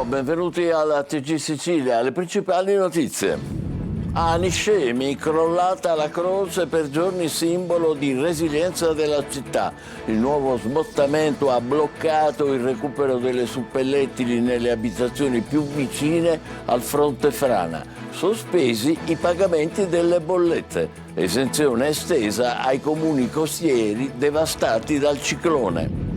Buongiorno, benvenuti alla TG Sicilia, le principali notizie. A Niscemi, crollata la croce per giorni simbolo di resilienza della città. Il nuovo smottamento ha bloccato il recupero delle suppellettili nelle abitazioni più vicine al fronte frana. Sospesi i pagamenti delle bollette. Esenzione estesa ai comuni costieri devastati dal ciclone.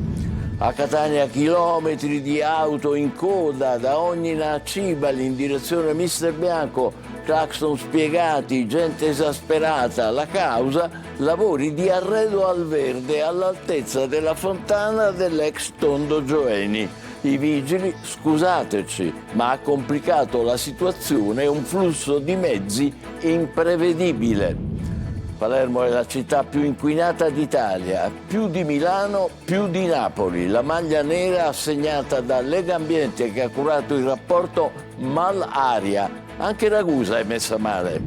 A Catania chilometri di auto in coda da ogni Cibali in direzione Mister Bianco, clacson spiegati, gente esasperata. La causa? Lavori di arredo al verde all'altezza della fontana dell'ex Tondo Gioeni. I vigili, scusateci, ma ha complicato la situazione un flusso di mezzi imprevedibile. Palermo è la città più inquinata d'Italia, più di Milano, più di Napoli. La maglia nera assegnata da Legambiente che ha curato il rapporto mal-aria. Anche Ragusa è messa male.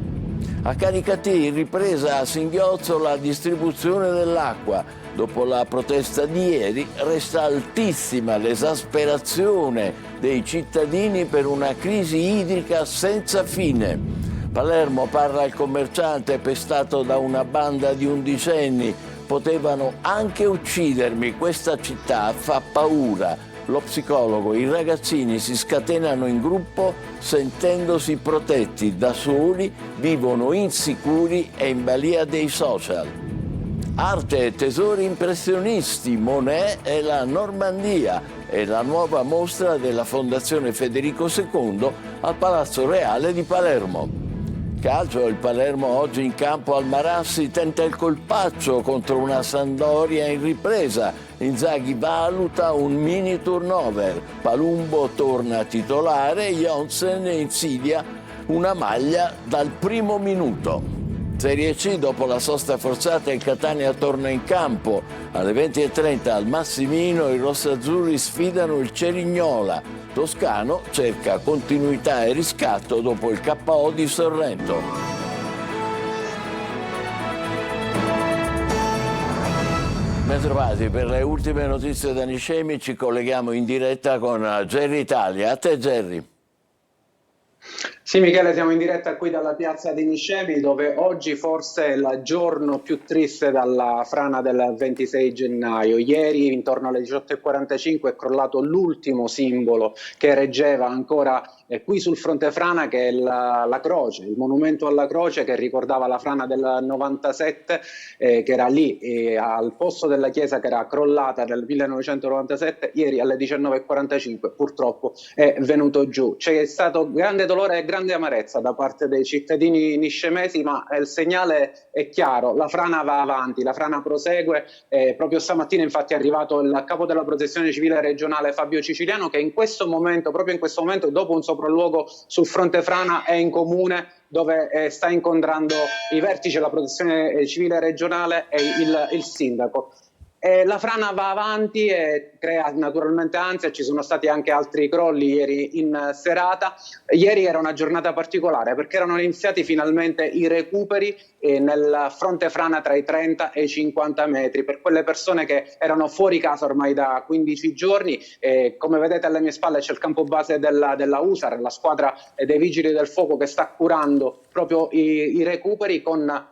A Canicattì, ripresa a singhiozzo la distribuzione dell'acqua. Dopo la protesta di ieri resta altissima l'esasperazione dei cittadini per una crisi idrica senza fine. Palermo, parla il commerciante pestato da una banda di undicenni. Potevano anche uccidermi, questa città fa paura. Lo psicologo, i ragazzini si scatenano in gruppo sentendosi protetti, da soli vivono insicuri e in balia dei social. Arte e tesori impressionisti, Monet e la Normandia è la nuova mostra della Fondazione Federico II al Palazzo Reale di Palermo. Calcio, il Palermo oggi in campo al Marassi tenta il colpaccio contro una Sampdoria in ripresa. Inzaghi valuta un mini turnover. Palumbo torna titolare, Janssen insidia una maglia dal primo minuto. Serie C, dopo la sosta forzata il Catania torna in campo. Alle 20:30 al Massimino i rossazzurri sfidano il Cerignola. Toscano cerca continuità e riscatto dopo il KO di Sorrento. Bentrovati, per le ultime notizie da Niscemi ci colleghiamo in diretta con Gerry Italia. A te Gerry. Sì Michele, siamo in diretta qui dalla piazza di Niscemi dove oggi forse è il giorno più triste dalla frana del 26 gennaio. Ieri intorno alle 18:45 è crollato l'ultimo simbolo che reggeva ancora qui sul fronte frana, che è la croce, il monumento alla croce che ricordava la frana del 97 che era lì al posto della chiesa che era crollata nel 1997. Ieri alle 19:45 purtroppo è venuto giù. C'è stato grande dolore e grande amarezza da parte dei cittadini niscemesi, ma il segnale è chiaro: la frana va avanti, la frana prosegue. Proprio stamattina infatti è arrivato il capo della protezione civile regionale Fabio Ciciliano, che in questo momento, proprio in questo momento, dopo un sopralluogo sul fronte frana, è in comune dove sta incontrando i vertici della protezione civile regionale e il sindaco. La frana va avanti e crea naturalmente ansia. Ci sono stati anche altri crolli ieri in serata. Ieri era una giornata particolare perché erano iniziati finalmente i recuperi nel fronte frana tra i 30 e i 50 metri per quelle persone che erano fuori casa ormai da 15 giorni. Come vedete alle mie spalle c'è il campo base della USAR, la squadra dei vigili del fuoco che sta curando proprio i recuperi con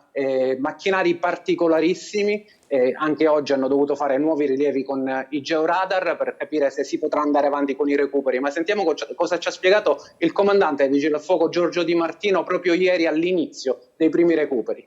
macchinari particolarissimi. Anche oggi hanno dovuto fare nuovi rilievi con i georadar per capire se si potrà andare avanti con i recuperi. Ma sentiamo cosa ci ha spiegato il comandante dei Vigili del Fuoco Giorgio Di Martino proprio ieri all'inizio dei primi recuperi.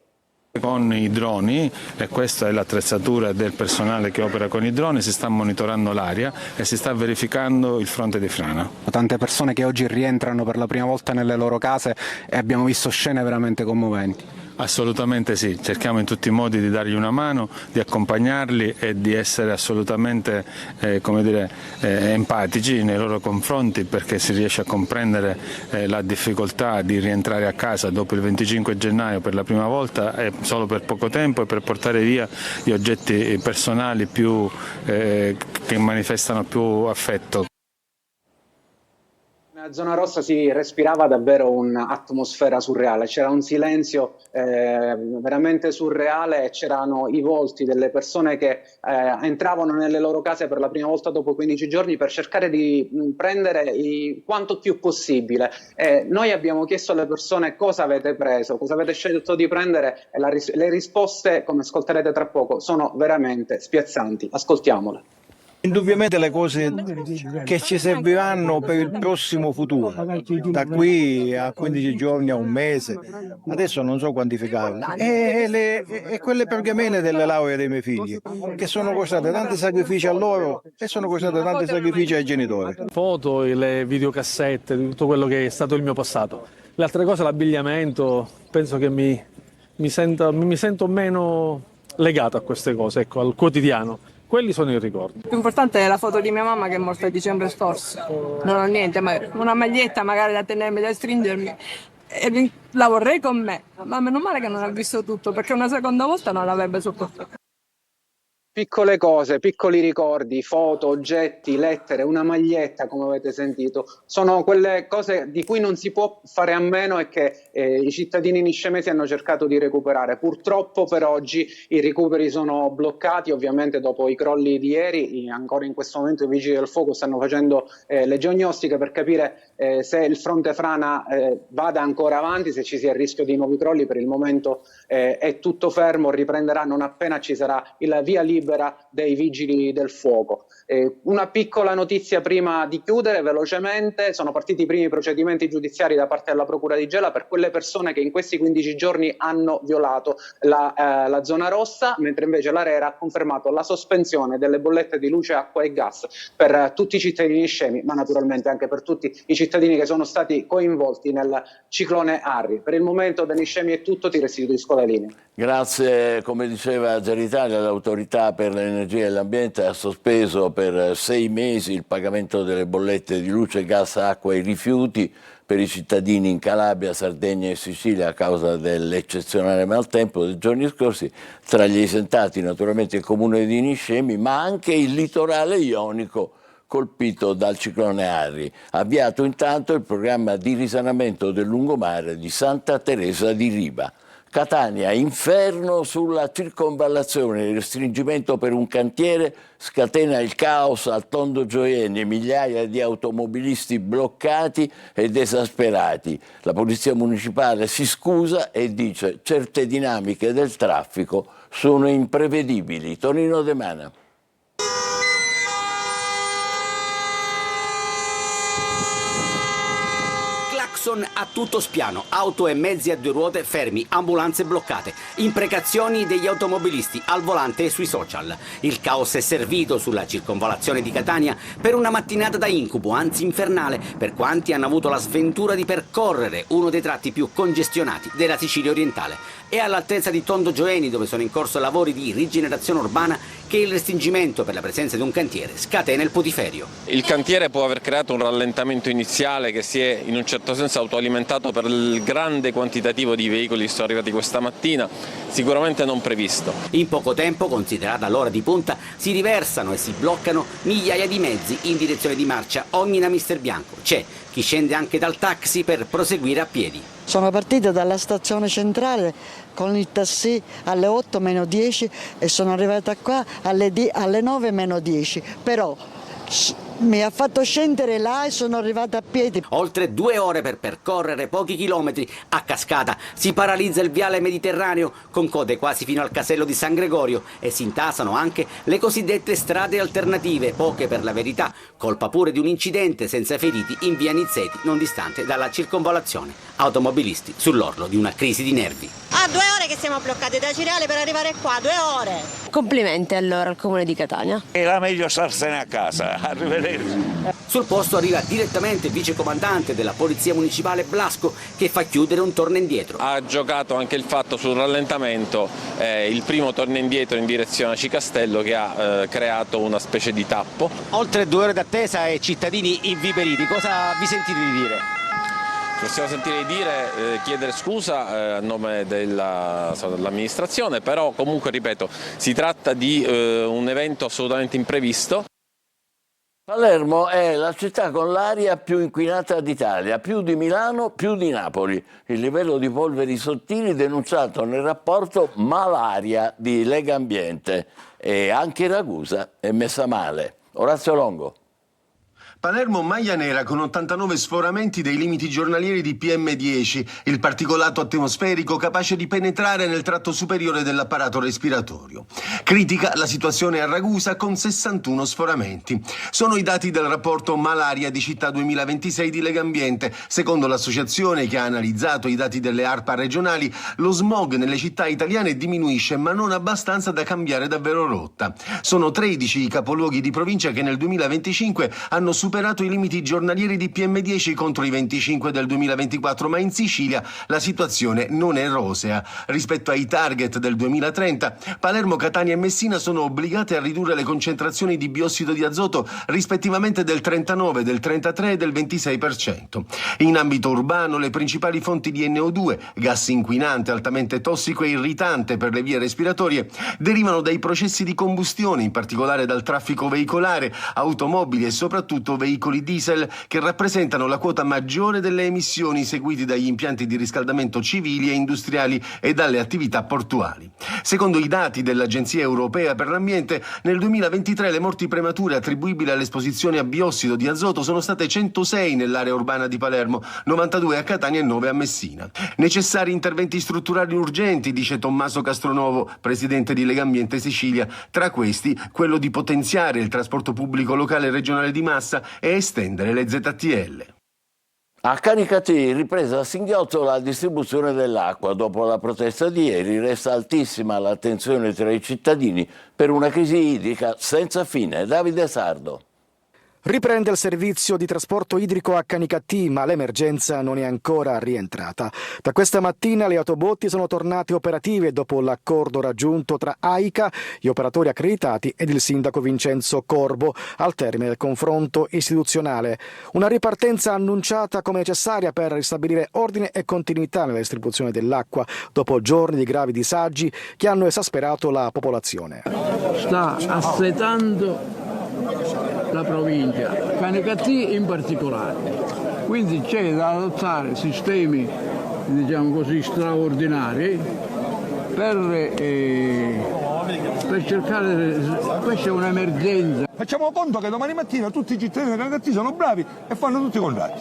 Con i droni, e questa è l'attrezzatura del personale che opera con i droni, si sta monitorando l'aria e si sta verificando il fronte di frana. Tante persone che oggi rientrano per la prima volta nelle loro case e abbiamo visto scene veramente commoventi. Assolutamente sì, cerchiamo in tutti i modi di dargli una mano, di accompagnarli e di essere assolutamente empatici nei loro confronti, perché si riesce a comprendere la difficoltà di rientrare a casa dopo il 25 gennaio per la prima volta e solo per poco tempo, e per portare via gli oggetti personali che manifestano più affetto. Nella zona rossa si respirava davvero un'atmosfera surreale, c'era un silenzio veramente surreale e c'erano i volti delle persone che entravano nelle loro case per la prima volta dopo 15 giorni per cercare di prendere quanto più possibile. Noi abbiamo chiesto alle persone cosa avete preso, cosa avete scelto di prendere e le risposte, come ascolterete tra poco, sono veramente spiazzanti. Ascoltiamole. Indubbiamente le cose che ci serviranno per il prossimo futuro, da qui a 15 giorni a un mese, adesso non so quantificarle, e quelle pergamene delle lauree dei miei figli, che sono costate tanti sacrifici a loro e sono costate tanti sacrifici ai genitori. Foto, le videocassette, di tutto quello che è stato il mio passato. Le altre cose, l'abbigliamento, penso che mi sento meno legato a queste cose, ecco, al quotidiano. Quelli sono i ricordi. Il più importante è la foto di mia mamma che è morta a dicembre scorso. Non ho niente, ma una maglietta magari da tenermi, da stringermi. E la vorrei con me, ma meno male che non ha visto tutto, perché una seconda volta non l'avrebbe sopportato. Piccole cose, piccoli ricordi, foto, oggetti, lettere, una maglietta, come avete sentito, sono quelle cose di cui non si può fare a meno e che i cittadini niscemesi hanno cercato di recuperare. Purtroppo per oggi i recuperi sono bloccati, ovviamente dopo i crolli di ieri, ancora in questo momento i vigili del fuoco stanno facendo le geognostiche per capire se il fronte frana vada ancora avanti, se ci sia il rischio di nuovi crolli. Per il momento è tutto fermo, riprenderà non appena ci sarà il via libera dei vigili del fuoco. Una piccola notizia prima di chiudere velocemente: sono partiti i primi procedimenti giudiziari da parte della Procura di Gela per quelle persone che in questi 15 giorni hanno violato la zona rossa, mentre invece l'ARERA ha confermato la sospensione delle bollette di luce, acqua e gas per tutti i cittadini scemi, ma naturalmente anche per tutti i cittadini che sono stati coinvolti nel ciclone Harry. Per il momento da Niscemi è tutto, ti restituisco la linea. Grazie, come diceva Geritalia, l'autorità per l'energia e l'ambiente ha sospeso per 6 mesi il pagamento delle bollette di luce, gas, acqua e rifiuti per i cittadini in Calabria, Sardegna e Sicilia a causa dell'eccezionale maltempo dei giorni scorsi. Tra gli esentati naturalmente il comune di Niscemi, ma anche il litorale ionico colpito dal ciclone Harry. Avviato intanto il programma di risanamento del lungomare di Santa Teresa di Riva. Catania, inferno sulla circonvallazione, il restringimento per un cantiere scatena il caos al Tondo Gioieni, migliaia di automobilisti bloccati ed esasperati. La polizia municipale si scusa e dice certe dinamiche del traffico sono imprevedibili. Tonino De Mana. A tutto spiano, auto e mezzi a due ruote fermi, ambulanze bloccate, imprecazioni degli automobilisti al volante e sui social. Il caos è servito sulla circonvallazione di Catania per una mattinata da incubo, anzi infernale, per quanti hanno avuto la sventura di percorrere uno dei tratti più congestionati della Sicilia orientale. È all'altezza di Tondo Gioieni, dove sono in corso lavori di rigenerazione urbana, che il restringimento per la presenza di un cantiere scatena il putiferio. Il cantiere può aver creato un rallentamento iniziale che si è in un certo senso autoalimentato per il grande quantitativo di veicoli che sono arrivati questa mattina, sicuramente non previsto. In poco tempo, considerata l'ora di punta, si riversano e si bloccano migliaia di mezzi in direzione di marcia, ogni namister bianco. C'è chi scende anche dal taxi per proseguire a piedi. Sono partita dalla stazione centrale con il taxi alle 8 meno 10 e sono arrivata qua alle 9 meno 10, però mi ha fatto scendere là e sono arrivata a piedi. Oltre 2 ore per percorrere pochi chilometri a cascata si paralizza il viale Mediterraneo con code quasi fino al casello di San Gregorio e si intasano anche le cosiddette strade alternative, poche per la verità, colpa pure di un incidente senza feriti in via Nizzeti, non distante dalla circonvallazione. Automobilisti sull'orlo di una crisi di nervi. 2 ore che siamo bloccati da Cireale per arrivare qua, 2 ore. Complimenti allora al comune di Catania. Era meglio starsene a casa, arrivederci. Sul posto arriva direttamente il vicecomandante della Polizia Municipale Blasco che fa chiudere un torno indietro. Ha giocato anche il fatto sul rallentamento, il primo torno indietro in direzione a Cicastello che ha creato una specie di tappo. Oltre 2 ore d'attesa e cittadini inviperiti, cosa vi sentite di dire? Possiamo sentire dire, chiedere scusa a nome dell'amministrazione, però comunque ripeto, si tratta di un evento assolutamente imprevisto. Palermo è la città con l'aria più inquinata d'Italia, più di Milano, più di Napoli. Il livello di polveri sottili denunciato nel rapporto Malaria di Legambiente. E anche Ragusa è messa male. Orazio Longo. Palermo maglia nera con 89 sforamenti dei limiti giornalieri di PM10, il particolato atmosferico capace di penetrare nel tratto superiore dell'apparato respiratorio. Critica la situazione a Ragusa con 61 sforamenti. Sono i dati del rapporto Malaria di Città 2026 di Legambiente. Secondo l'associazione che ha analizzato i dati delle ARPA regionali, lo smog nelle città italiane diminuisce, ma non abbastanza da cambiare davvero rotta. Sono 13 i capoluoghi di provincia che nel 2025 hanno superato i limiti giornalieri di PM10 contro i 25 del 2024, ma in Sicilia la situazione non è rosea. Rispetto ai target del 2030, Palermo, Catania e Messina sono obbligate a ridurre le concentrazioni di biossido di azoto rispettivamente del 39, del 33 e del 26%. In ambito urbano, le principali fonti di NO2, gas inquinante altamente tossico e irritante per le vie respiratorie, derivano dai processi di combustione, in particolare dal traffico veicolare, automobili e soprattutto veicoli diesel, che rappresentano la quota maggiore delle emissioni, seguiti dagli impianti di riscaldamento civili e industriali e dalle attività portuali. Secondo i dati dell'Agenzia Europea per l'Ambiente, nel 2023 le morti premature attribuibili all'esposizione a biossido di azoto sono state 106 nell'area urbana di Palermo, 92 a Catania e 9 a Messina. Necessari interventi strutturali urgenti, dice Tommaso Castronovo, presidente di Legambiente Sicilia. Tra questi, quello di potenziare il trasporto pubblico locale e regionale di massa e estendere le ZTL. A Canicattì, ripresa a singhiozzo la distribuzione dell'acqua. Dopo la protesta di ieri resta altissima l'attenzione tra i cittadini per una crisi idrica senza fine. Davide Sardo. Riprende il servizio di trasporto idrico a Canicattì, ma l'emergenza non è ancora rientrata. Da questa mattina le autobotti sono tornate operative dopo l'accordo raggiunto tra AICA, gli operatori accreditati ed il sindaco Vincenzo Corbo al termine del confronto istituzionale. Una ripartenza annunciata come necessaria per ristabilire ordine e continuità nella distribuzione dell'acqua dopo giorni di gravi disagi che hanno esasperato la popolazione. Sta assetando la provincia, Canicattì in particolare, quindi c'è da adottare sistemi, diciamo così, straordinari per cercare, questa è un'emergenza. Facciamo conto che domani mattina tutti i cittadini di Canicattì sono bravi e fanno tutti i contratti.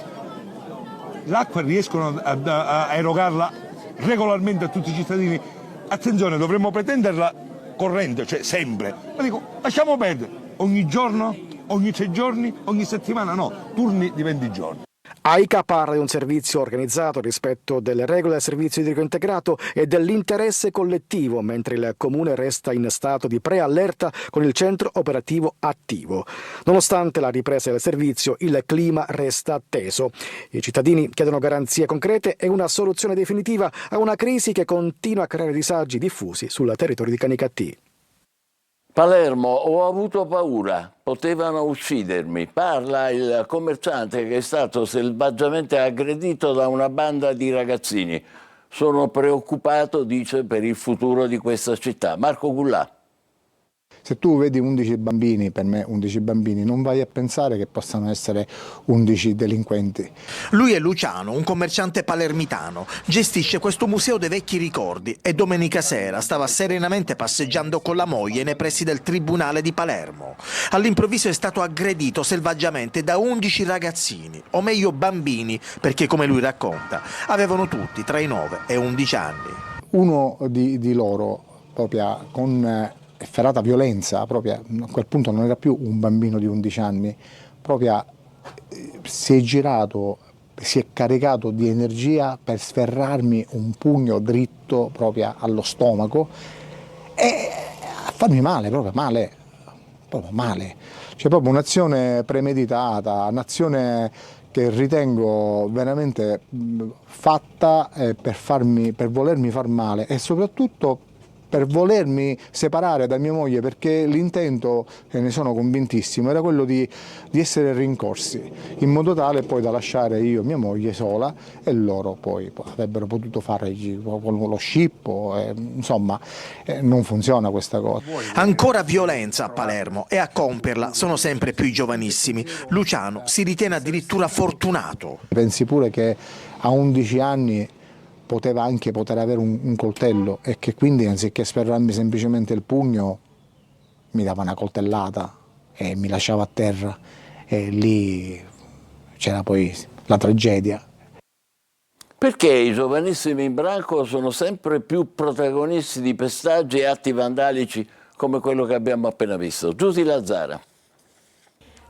L'acqua riescono a erogarla regolarmente a tutti i cittadini. Attenzione, dovremmo pretenderla corrente, cioè sempre. Ma dico, lasciamo perdere, ogni giorno? Ogni 3 giorni, ogni settimana no, turni di 20 giorni. AICA parla di un servizio organizzato rispetto delle regole del servizio idrico integrato e dell'interesse collettivo, mentre il Comune resta in stato di preallerta con il centro operativo attivo. Nonostante la ripresa del servizio, il clima resta teso. I cittadini chiedono garanzie concrete e una soluzione definitiva a una crisi che continua a creare disagi diffusi sul territorio di Canicattì. Palermo, ho avuto paura, potevano uccidermi. Parla il commerciante che è stato selvaggiamente aggredito da una banda di ragazzini. Sono preoccupato, dice, per il futuro di questa città. Marco Gullà. Se tu vedi 11 bambini, per me 11 bambini, non vai a pensare che possano essere 11 delinquenti. Lui è Luciano, un commerciante palermitano. Gestisce questo museo dei vecchi ricordi e domenica sera stava serenamente passeggiando con la moglie nei pressi del Tribunale di Palermo. All'improvviso è stato aggredito selvaggiamente da 11 ragazzini, o meglio bambini, perché come lui racconta, avevano tutti tra i 9 e 11 anni. Uno di loro, proprio con efferata violenza, proprio a quel punto non era più un bambino di 11 anni, proprio si è girato, si è caricato di energia per sferrarmi un pugno dritto proprio allo stomaco e a farmi male, proprio male. C'è proprio un'azione premeditata, un'azione che ritengo veramente fatta per volermi far male e soprattutto per volermi separare da mia moglie, perché l'intento, e ne sono convintissimo, era quello di essere rincorsi, in modo tale poi da lasciare io mia moglie sola e loro poi avrebbero potuto fare con lo scippo, insomma non funziona questa cosa. Ancora violenza a Palermo e a compierla sono sempre più i giovanissimi. Luciano si ritiene addirittura fortunato. Pensi pure che a 11 anni poteva anche poter avere un coltello e che quindi anziché sferrarmi semplicemente il pugno mi dava una coltellata e mi lasciava a terra, e lì c'era poi la tragedia. Perché i giovanissimi in branco sono sempre più protagonisti di pestaggi e atti vandalici come quello che abbiamo appena visto? Giusy Lazzara.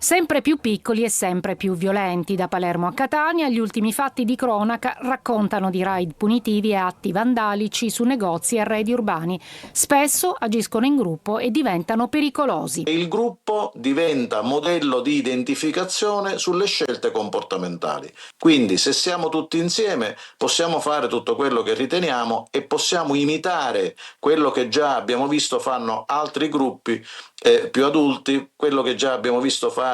Sempre più piccoli e sempre più violenti. Da Palermo a Catania, gli ultimi fatti di cronaca raccontano di raid punitivi e atti vandalici su negozi e arredi urbani. Spesso agiscono in gruppo e diventano pericolosi. Il gruppo diventa modello di identificazione sulle scelte comportamentali. Quindi se siamo tutti insieme possiamo fare tutto quello che riteniamo e possiamo imitare quello che già abbiamo visto fanno altri gruppi più adulti, quello che già abbiamo visto fare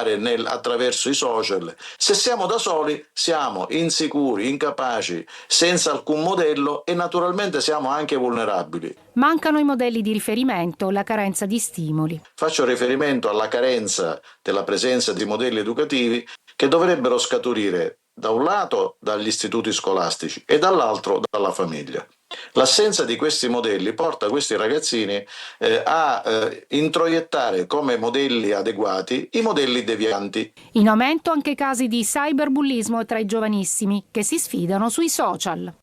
attraverso i social. Se siamo da soli siamo insicuri, incapaci, senza alcun modello e naturalmente siamo anche vulnerabili. Mancano i modelli di riferimento, la carenza di stimoli. Faccio riferimento alla carenza della presenza di modelli educativi che dovrebbero scaturire da un lato dagli istituti scolastici e dall'altro dalla famiglia. L'assenza di questi modelli porta questi ragazzini a introiettare come modelli adeguati i modelli devianti. In aumento anche casi di cyberbullismo tra i giovanissimi che si sfidano sui social.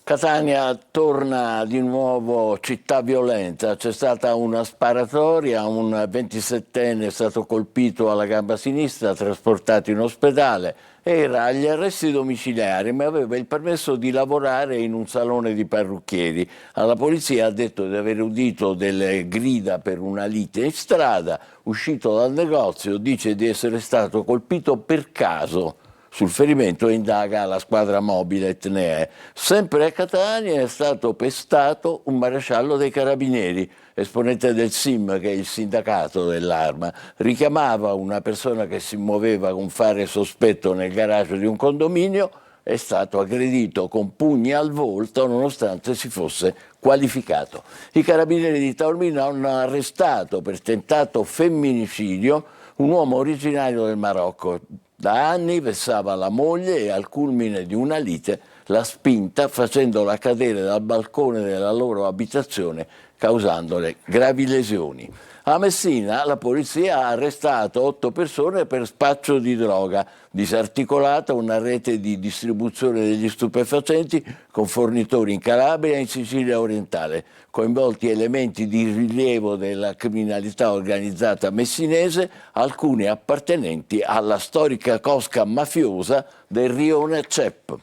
Catania torna di nuovo città violenta, c'è stata una sparatoria, un 27enne è stato colpito alla gamba sinistra, trasportato in ospedale, era agli arresti domiciliari ma aveva il permesso di lavorare in un salone di parrucchieri. Alla polizia ha detto di aver udito delle grida per una lite in strada, uscito dal negozio dice di essere stato colpito per caso. Sul ferimento indaga la squadra mobile Etnee. Sempre a Catania è stato pestato un maresciallo dei Carabinieri, esponente del SIM, che è il sindacato dell'arma. Richiamava una persona che si muoveva con fare sospetto nel garage di un condominio, è stato aggredito con pugni al volto nonostante si fosse qualificato. I Carabinieri di Taormina hanno arrestato per tentato femminicidio un uomo originario del Marocco. Da anni vessava la moglie e al culmine di una lite l'ha spinta facendola cadere dal balcone della loro abitazione causandole gravi lesioni. A Messina la polizia ha arrestato 8 persone per spaccio di droga, disarticolata una rete di distribuzione degli stupefacenti con fornitori in Calabria e in Sicilia orientale, coinvolti elementi di rilievo della criminalità organizzata messinese, alcuni appartenenti alla storica cosca mafiosa del rione Cep.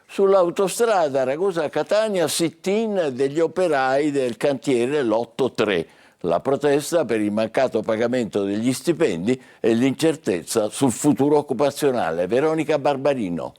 Sull'autostrada Ragusa-Catania sit-in degli operai del cantiere Lotto 3. La protesta per il mancato pagamento degli stipendi e l'incertezza sul futuro occupazionale. Veronica Barbarino.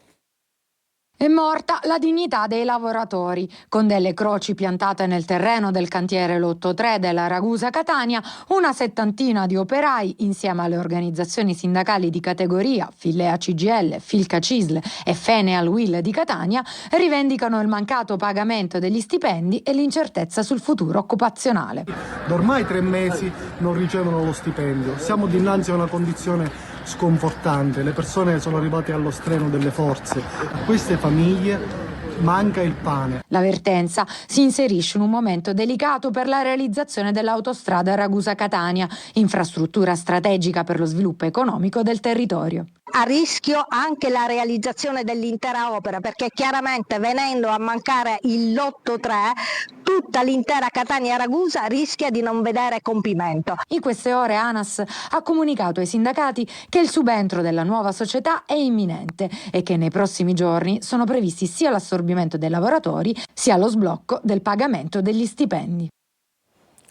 È morta la dignità dei lavoratori. Con delle croci piantate nel terreno del cantiere Lotto 3 della Ragusa Catania, una settantina di operai, insieme alle organizzazioni sindacali di categoria, Fillea CGL, Filca Cisl e Feneal Will di Catania, rivendicano il mancato pagamento degli stipendi e l'incertezza sul futuro occupazionale. Da ormai 3 mesi non ricevono lo stipendio. Siamo dinanzi a una condizione sconfortante, le persone sono arrivate allo stremo delle forze, a queste famiglie manca il pane. La vertenza si inserisce in un momento delicato per la realizzazione dell'autostrada Ragusa-Catania, infrastruttura strategica per lo sviluppo economico del territorio. A rischio anche la realizzazione dell'intera opera, perché chiaramente venendo a mancare il Lotto 3 tutta l'intera Catania-Ragusa rischia di non vedere compimento. In queste ore ANAS ha comunicato ai sindacati che il subentro della nuova società è imminente e che nei prossimi giorni sono previsti sia l'assorbimento dei lavoratori sia lo sblocco del pagamento degli stipendi.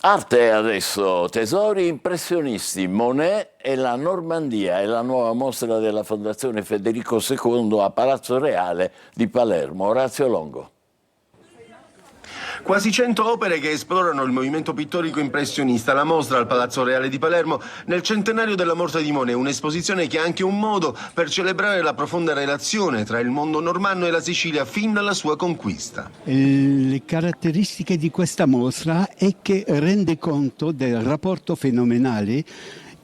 Arte adesso, tesori impressionisti, Monet e la Normandia è la nuova mostra della Fondazione Federico II a Palazzo Reale di Palermo. Orazio Longo. Quasi 100 opere che esplorano il movimento pittorico impressionista. La mostra al Palazzo Reale di Palermo nel centenario della morte di Monet, un'esposizione che è anche un modo per celebrare la profonda relazione tra il mondo normanno e la Sicilia fin dalla sua conquista. Le caratteristiche di questa mostra è che rende conto del rapporto fenomenale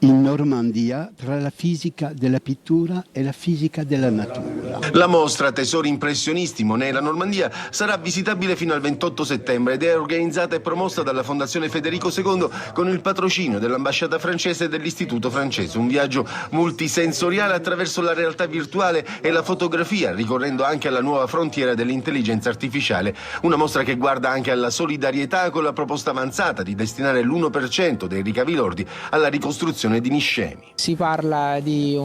in Normandia tra la fisica della pittura e la fisica della natura. La mostra Tesori impressionisti Monet e la Normandia sarà visitabile fino al 28 settembre ed è organizzata e promossa dalla Fondazione Federico II con il patrocinio dell'ambasciata francese e dell'Istituto francese. Un viaggio multisensoriale attraverso la realtà virtuale e la fotografia, ricorrendo anche alla nuova frontiera dell'intelligenza artificiale. Una mostra che guarda anche alla solidarietà con la proposta avanzata di destinare l'1% dei ricavi lordi alla ricostruzione di Niscemi. Si parla di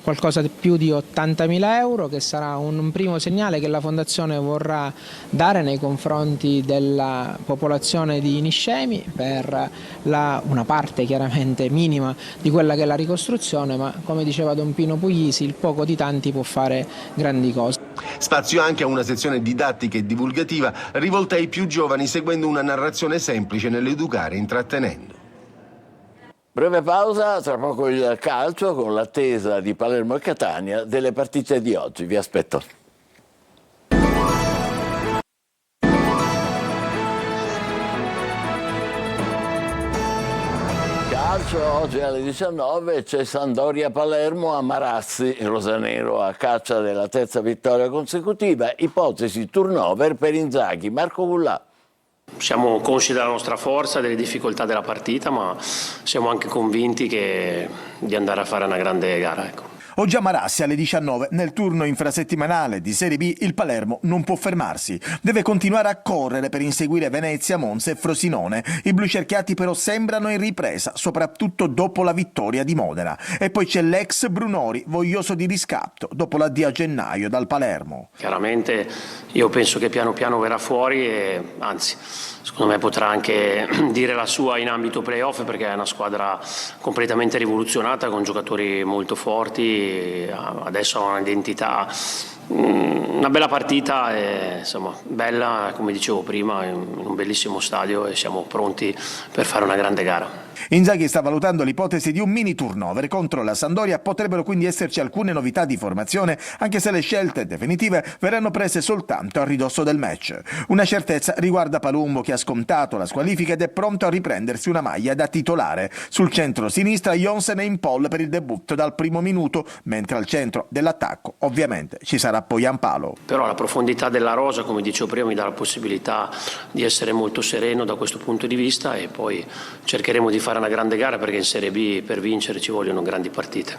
qualcosa di più di 80.000 euro, che sarà un primo segnale che la Fondazione vorrà dare nei confronti della popolazione di Niscemi per una parte chiaramente minima di quella che è la ricostruzione, ma come diceva Don Pino Puglisi, il poco di tanti può fare grandi cose. Spazio anche a una sezione didattica e divulgativa rivolta ai più giovani, seguendo una narrazione semplice nell'educare e intrattenendo. Breve pausa, tra poco il calcio con l'attesa di Palermo e Catania delle partite di oggi. Vi aspetto. Calcio, oggi alle 19 c'è Sampdoria-Palermo a Marazzi, rosanero a caccia della terza vittoria consecutiva, ipotesi turnover per Inzaghi. Marco Bullà. Siamo consci della nostra forza, delle difficoltà della partita, ma siamo anche convinti di andare a fare una grande gara. Ecco. Oggi a Marassi alle 19, nel turno infrasettimanale di Serie B, il Palermo non può fermarsi. Deve continuare a correre per inseguire Venezia, Monza e Frosinone. I blucerchiati però sembrano in ripresa, soprattutto dopo la vittoria di Modena. E poi c'è l'ex Brunori, voglioso di riscatto, dopo l'addio a gennaio dal Palermo. Chiaramente io penso che piano piano verrà fuori e anzi, secondo me potrà anche dire la sua in ambito playoff, perché è una squadra completamente rivoluzionata con giocatori molto forti, adesso ha un'identità, una bella partita e, insomma, bella come dicevo prima, in un bellissimo stadio e siamo pronti per fare una grande gara. Inzaghi sta valutando l'ipotesi di un mini turnover contro la Sampdoria, potrebbero quindi esserci alcune novità di formazione, anche se le scelte definitive verranno prese soltanto a ridosso del match. Una certezza riguarda Palumbo, che ha scontato la squalifica ed è pronto a riprendersi una maglia da titolare. Sul centro-sinistra Jonsen è in pole per il debutto dal primo minuto, mentre al centro dell'attacco ovviamente ci sarà poi Ampalo. Però la profondità della rosa, come dicevo prima, mi dà la possibilità di essere molto sereno da questo punto di vista e poi cercheremo di fare una grande gara, perché in Serie B per vincere ci vogliono grandi partite.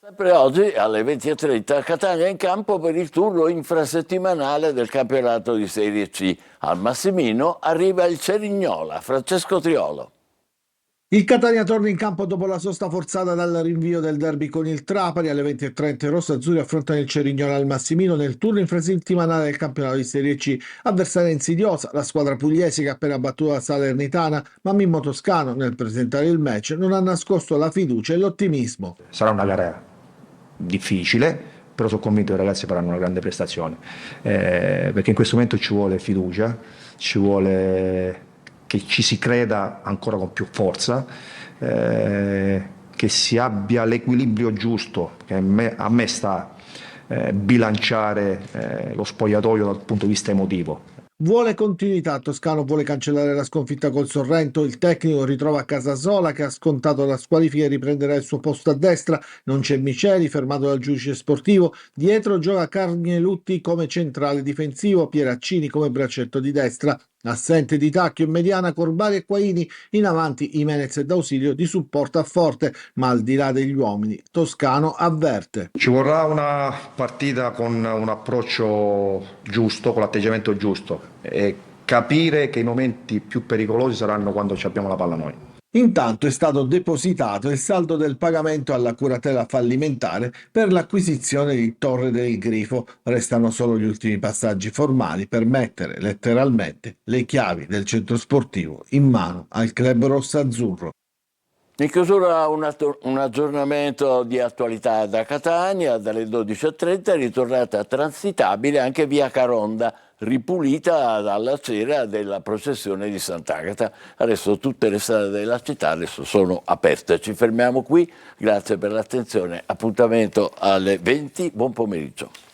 Sempre oggi alle 20:30 Catania in campo per il turno infrasettimanale del campionato di Serie C. Al Massimino arriva il Cerignola, Francesco Triolo. Il Catania torna in campo dopo la sosta forzata dal rinvio del derby con il Trapani. Alle 20:30 i rossazzurri affrontano il Cerignola al Massimino nel turno infrasettimanale del campionato di Serie C. Avversaria insidiosa, la squadra pugliese che ha appena battuto la Salernitana, ma Mimmo Toscano nel presentare il match non ha nascosto la fiducia e l'ottimismo. Sarà una gara difficile, però sono convinto che i ragazzi faranno una grande prestazione, perché in questo momento ci vuole fiducia, ci vuole che ci si creda ancora con più forza, che si abbia l'equilibrio giusto, che a me sta bilanciare lo spogliatoio dal punto di vista emotivo. Vuole continuità, Toscano vuole cancellare la sconfitta col Sorrento, il tecnico ritrova Casasola che ha scontato la squalifica e riprenderà il suo posto a destra, non c'è Miceli fermato dal giudice sportivo, dietro gioca Carnelutti come centrale difensivo, Pieraccini come braccetto di destra, assente di Tacchio in mediana Corbari e Quaini, in avanti Jimenez e d'ausilio di supporto a Forte, ma al di là degli uomini Toscano avverte. Ci vorrà una partita con un approccio giusto, con l'atteggiamento giusto e capire che i momenti più pericolosi saranno quando ci abbiamo la palla noi. Intanto è stato depositato il saldo del pagamento alla curatela fallimentare per l'acquisizione di Torre del Grifo. Restano solo gli ultimi passaggi formali per mettere letteralmente le chiavi del centro sportivo in mano al club rossazzurro. In chiusura un aggiornamento di attualità da Catania, dalle 12:30 è ritornata transitabile anche via Caronda, ripulita dalla sera della processione di Sant'Agata. Adesso tutte le strade della città adesso sono aperte. Ci fermiamo qui, grazie per l'attenzione, appuntamento alle 20, buon pomeriggio.